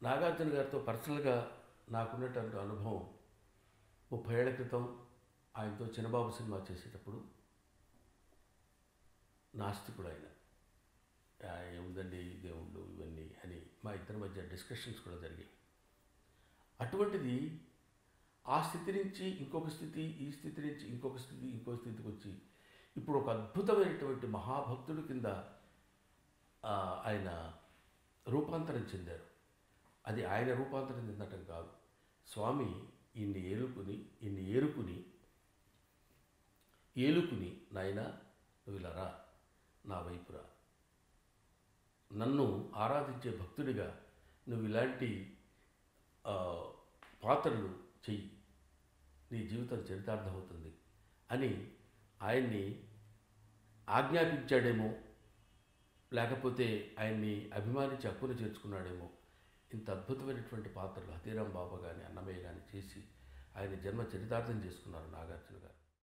నాగార్జున గారితో పర్సనల్గా నాకున్నటువంటి అనుభవం 30 ఏళ్ల క్రితం ఆయనతో చిన్నబాబు సినిమా చేసేటప్పుడు నాస్తికుడు ఆయన. ఏముందండి దేవుళ్ళు ఇవన్నీ అని మా ఇద్దరి మధ్య డిస్కషన్స్ కూడా జరిగాయి. అటువంటిది ఆ స్థితి నుంచి ఇంకొక స్థితి, ఈ స్థితి నుంచి ఇంకొక స్థితి, ఇంకో స్థితికి వచ్చి ఇప్పుడు ఒక అద్భుతమైనటువంటి మహాభక్తుడి కింద ఆయన రూపాంతరం చెందారు. అది ఆయన రూపాంతరం చెందటం కాదు, స్వామి ఇన్ని ఏలుకుని నాయనా నువ్వు ఇలా రా, నా వైపురా, నన్ను ఆరాధించే భక్తుడిగా నువ్వు ఇలాంటి పాత్రలు చెయ్యి, నీ జీవితం చరితార్థమవుతుంది అని ఆయన్ని ఆజ్ఞాపించాడేమో, లేకపోతే ఆయన్ని అభిమానించి హక్కును చేర్చుకున్నాడేమో. ఇంత అద్భుతమైనటువంటి పాత్రలు హతీరాం బాబా కానీ అన్నమయ్య కానీ చేసి ఆయన జన్మ చరితార్థం చేసుకున్నారు నాగార్జున గారు.